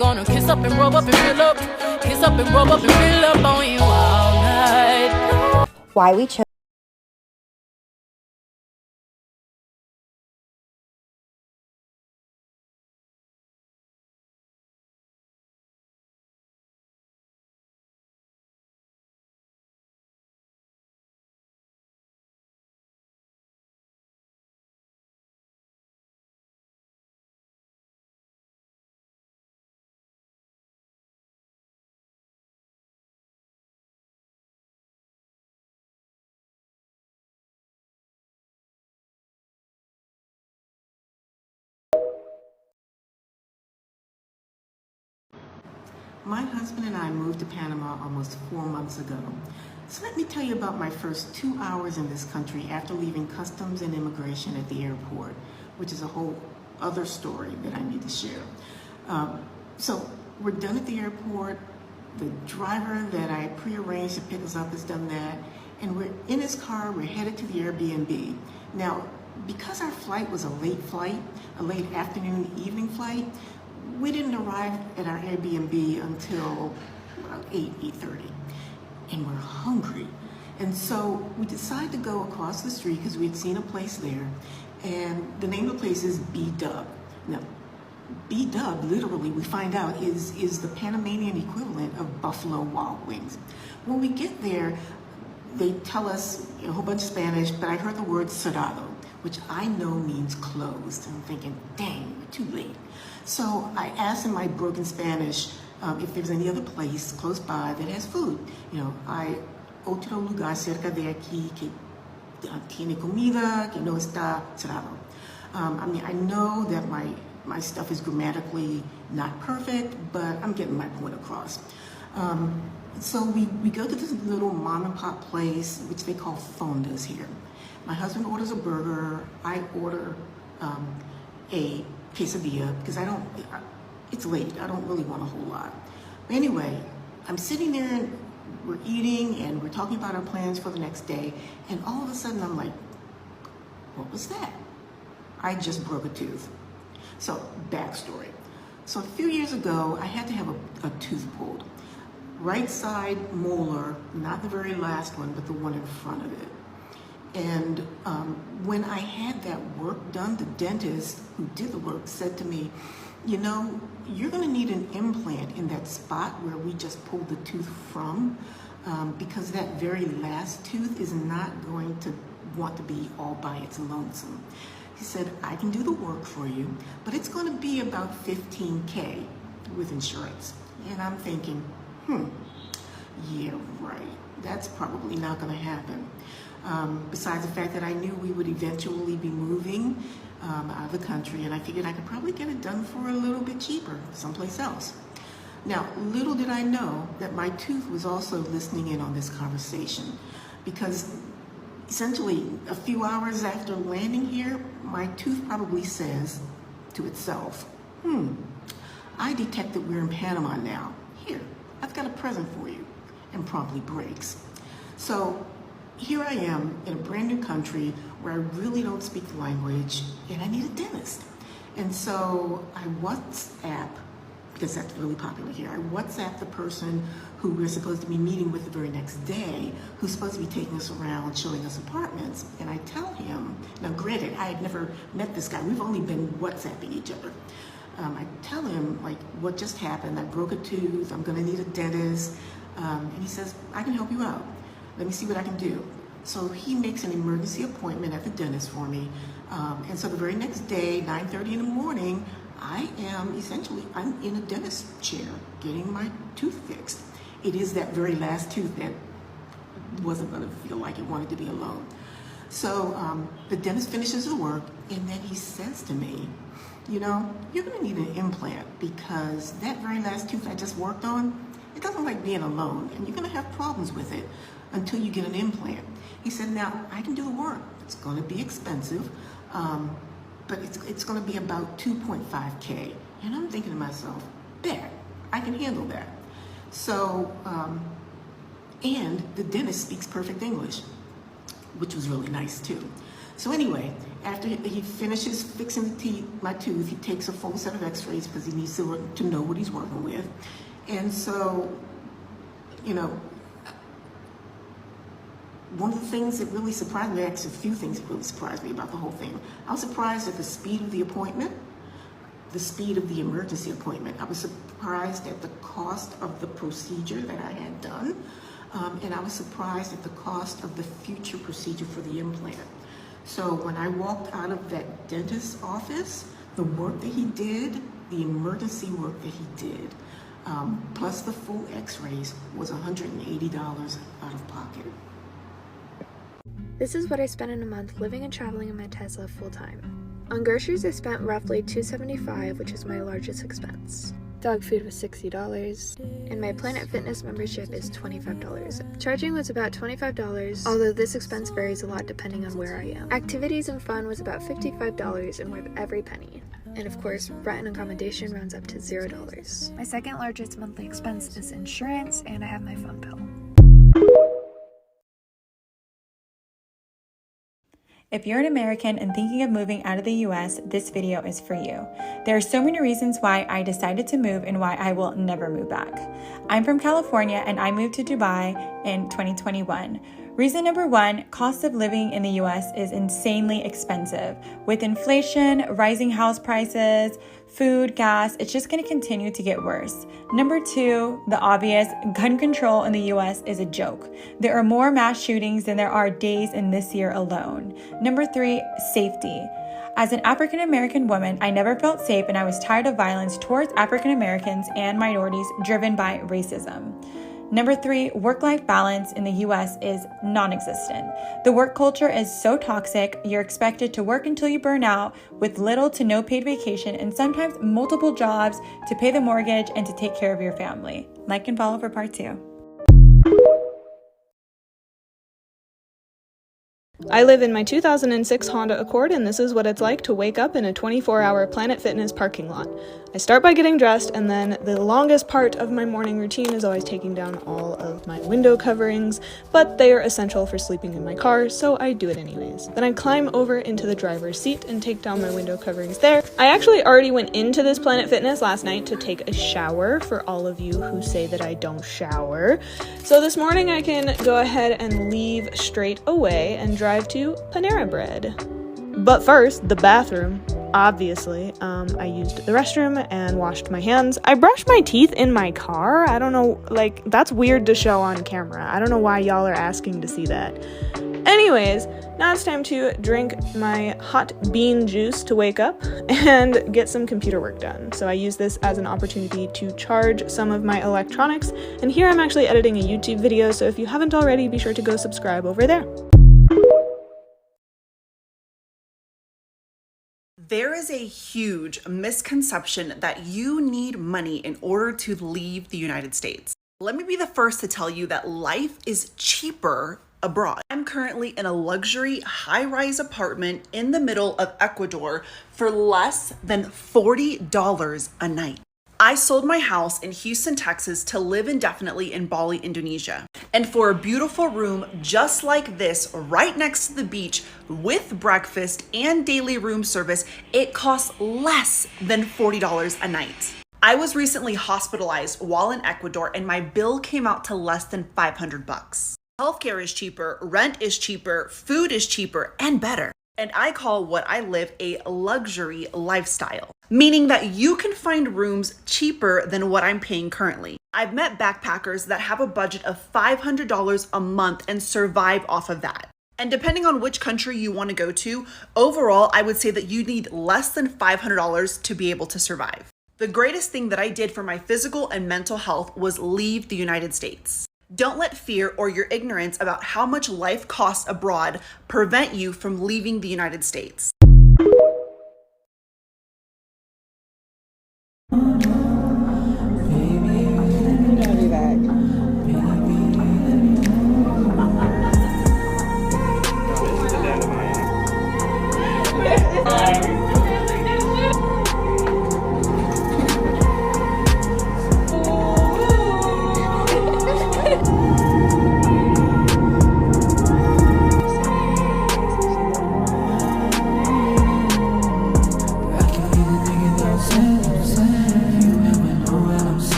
Gonna kiss up and rub up and fill up, kiss up and rub up and fill up on you all night. Why we chose My husband and I moved to Panama almost 4 months ago. So let me tell you about my first 2 hours in this country after leaving customs and immigration at the airport, which is a whole other story that I need to share. So we're done at the airport. The driver that I prearranged to pick us up has done that. And we're in his car, we're headed to the Airbnb. Now, because our flight was a late flight, a late afternoon, evening flight, we didn't arrive at our Airbnb until about 8:30, and we're hungry. And so we decided to go across the street because we had seen a place there, and the name of the place is B-Dub. Now, B-Dub, literally, we find out, is the Panamanian equivalent of Buffalo Wild Wings. When we get there, they tell us a whole bunch of Spanish, but I heard the word cerrado, which I know means closed. I'm thinking, dang, we're too late. So I asked in my broken Spanish if there's any other place close by that has food. Hay otro lugar cerca de aquí que tiene comida que no está cerrado. I know that my stuff is grammatically not perfect, but I'm getting my point across. So we go to this little mom and pop place, which they call fondas here. My husband orders a burger. I order a quesadilla because it's late. I don't really want a whole lot. But anyway, I'm sitting there and we're eating and we're talking about our plans for the next day. And all of a sudden I'm like, what was that? I just broke a tooth. So backstory. So a few years ago, I had to have a tooth pulled. Right side molar, not the very last one, but the one in front of it. And when I had that work done, the dentist who did the work said to me, you're gonna need an implant in that spot where we just pulled the tooth from, because that very last tooth is not going to want to be all by its lonesome. He said, I can do the work for you, but it's gonna be about $15K with insurance. And I'm thinking, yeah, right. That's probably not gonna happen. Besides the fact that I knew we would eventually be moving out of the country, and I figured I could probably get it done for a little bit cheaper someplace else. Now, little did I know that my tooth was also listening in on this conversation, because essentially a few hours after landing here, my tooth probably says to itself, I detect that we're in Panama now. Here, I've got a present for you, and promptly breaks. So here I am in a brand new country where I really don't speak the language and I need a dentist. And so I WhatsApp, because that's really popular here, I WhatsApp the person who we're supposed to be meeting with the very next day, who's supposed to be taking us around, showing us apartments. And I tell him, now granted, I had never met this guy. We've only been WhatsApping each other. I tell him, like, what just happened. I broke a tooth. I'm going to need a dentist. And he says, I can help you out. Let me see what I can do. So he makes an emergency appointment at the dentist for me. And so the very next day, 9:30 in the morning, I'm in a dentist chair getting my tooth fixed. It is that very last tooth that wasn't going to feel like it wanted to be alone. So the dentist finishes the work, and then he says to me, you're going to need an implant because that very last tooth I just worked on, it doesn't like being alone, and you're going to have problems with it until you get an implant. He said, now, I can do the work. It's going to be expensive, but it's going to be about 2.5K. And I'm thinking to myself, bet, I can handle that. So, and the dentist speaks perfect English, which was really nice too. So anyway, after he finishes fixing my tooth, he takes a full set of x-rays because he needs to know what he's working with. And so, you know, one of the things that really surprised me, actually a few things that really surprised me about the whole thing. I was surprised at the speed of the appointment, the speed of the emergency appointment. I was surprised at the cost of the procedure that I had done. And I was surprised at the cost of the future procedure for the implant. So when I walked out of that dentist's office, the work that he did, the emergency work that he did, plus the full x-rays was $180 out of pocket. This is what I spent in a month living and traveling in my Tesla full-time. On groceries, I spent roughly $275, which is my largest expense. Dog food was $60, and my Planet Fitness membership is $25. Charging was about $25, although this expense varies a lot depending on where I am. Activities and fun was about $55 and worth every penny. And of course, rent and accommodation rounds up to $0. My second largest monthly expense is insurance, and I have my phone bill. If you're an American and thinking of moving out of the US, this video is for you. There are so many reasons why I decided to move and why I will never move back. I'm from California and I moved to Dubai in 2021. Reason number one, cost of living in the US is insanely expensive. With inflation, rising house prices, food, gas, it's just going to continue to get worse. Number two, the obvious, gun control in the US is a joke. There are more mass shootings than there are days in this year alone. Number three, safety. As an African American woman, I never felt safe and I was tired of violence towards African Americans and minorities driven by racism. Number three, work-life balance in the US is non-existent. The work culture is so toxic, you're expected to work until you burn out with little to no paid vacation and sometimes multiple jobs to pay the mortgage and to take care of your family. Like and follow for part 2. I live in my 2006 Honda Accord, and this is what it's like to wake up in a 24-hour Planet Fitness parking lot. I start by getting dressed, and then the longest part of my morning routine is always taking down all of my window coverings, but they are essential for sleeping in my car, so I do it anyways. Then I climb over into the driver's seat and take down my window coverings there. I actually already went into this Planet Fitness last night to take a shower, for all of you who say that I don't shower. So this morning I can go ahead and leave straight away and drive to Panera Bread. But first, the bathroom. Obviously, I used the restroom and washed my hands. I brushed my teeth in my car. I don't know, like, that's weird to show on camera. I don't know why y'all are asking to see that. Anyways, now it's time to drink my hot bean juice to wake up and get some computer work done. So I use this as an opportunity to charge some of my electronics, and here I'm actually editing a YouTube video, so if you haven't already, be sure to go subscribe over there. There is a huge misconception that you need money in order to leave the United States. Let me be the first to tell you that life is cheaper abroad. I'm currently in a luxury high-rise apartment in the middle of Ecuador for less than $40 a night. I sold my house in Houston, Texas to live indefinitely in Bali, Indonesia. And for a beautiful room just like this, right next to the beach, with breakfast and daily room service, it costs less than $40 a night. I was recently hospitalized while in Ecuador and my bill came out to less than $500. Healthcare is cheaper, rent is cheaper, food is cheaper and better. And I call what I live a luxury lifestyle, meaning that you can find rooms cheaper than what I'm paying currently. I've met backpackers that have a budget of $500 a month and survive off of that. And depending on which country you want to go to, overall, I would say that you need less than $500 to be able to survive. The greatest thing that I did for my physical and mental health was leave the United States. Don't let fear or your ignorance about how much life costs abroad prevent you from leaving the United States.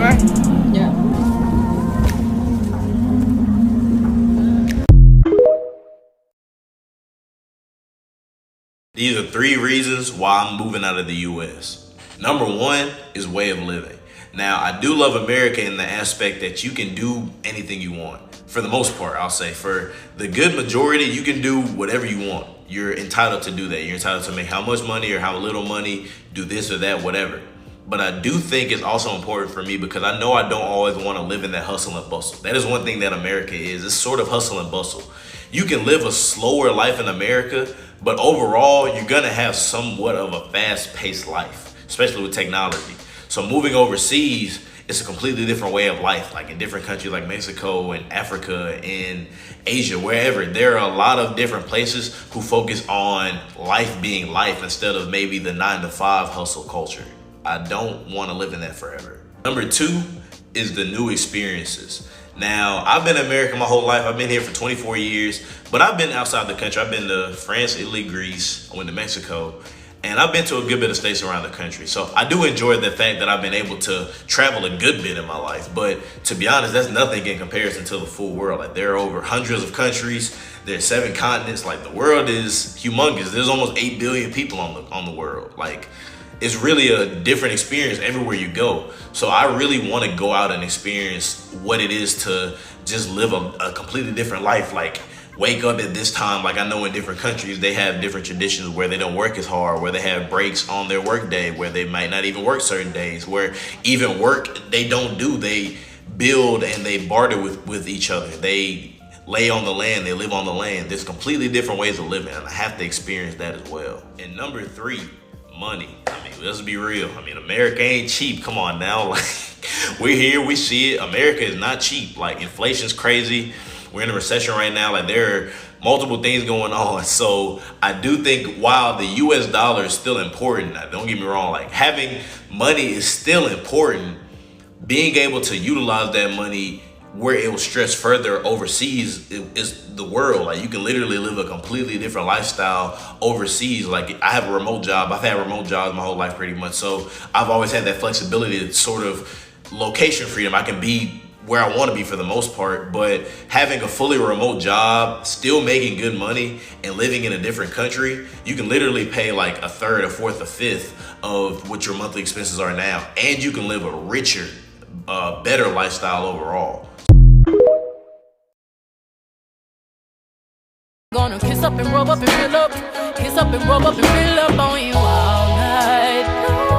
Sure. Yeah. These are 3 reasons why I'm moving out of the US. Number 1 is way of living. Now, I do love America in the aspect that you can do anything you want. For the most part, I'll say. For the good majority, you can do whatever you want. You're entitled to do that. You're entitled to make how much money or how little money, do this or that, whatever. But I do think it's also important for me because I know I don't always want to live in that hustle and bustle. That is one thing that America is. It's sort of hustle and bustle. You can live a slower life in America, but overall, you're gonna have somewhat of a fast-paced life, especially with technology. So moving overseas, it's a completely different way of life. Like in different countries like Mexico and Africa and Asia, wherever, there are a lot of different places who focus on life being life instead of maybe the 9-to-5 hustle culture. I don't want to live in that forever. Number 2 is the new experiences. Now, I've been in America my whole life. I've been here for 24 years, but I've been outside the country. I've been to France, Italy, Greece. I went to Mexico, and I've been to a good bit of states around the country. So I do enjoy the fact that I've been able to travel a good bit in my life. But to be honest, that's nothing in comparison to the full world. Like there are over hundreds of countries. There's 7 continents. Like the world is humongous. There's almost 8 billion people on the world. Like it's really a different experience everywhere you go. So I really want to go out and experience what it is to just live a completely different life. Like wake up at this time. Like I know in different countries, they have different traditions where they don't work as hard, where they have breaks on their work day, where they might not even work certain days, where even work they don't do. They build and they barter with each other. They lay on the land, they live on the land. There's completely different ways of living, and I have to experience that as well. And number 3, money. I mean, let's be real. I mean, America ain't cheap. Come on now. Like, we're here, we see it. America is not cheap. Like, inflation's crazy. We're in a recession right now. Like, there are multiple things going on. So I do think while the US dollar is still important, don't get me wrong, like having money is still important. Being able to utilize that money where it will stretch further overseas is the world. Like you can literally live a completely different lifestyle overseas. Like I have a remote job. I've had remote jobs my whole life pretty much. So I've always had that flexibility to sort of location freedom. I can be where I want to be for the most part, but having a fully remote job, still making good money and living in a different country, you can literally pay like 1/3, 1/4, 1/5 of what your monthly expenses are now. And you can live a richer, better lifestyle overall. Gonna kiss up and rub up and fill up. Kiss up and rub up and fill up.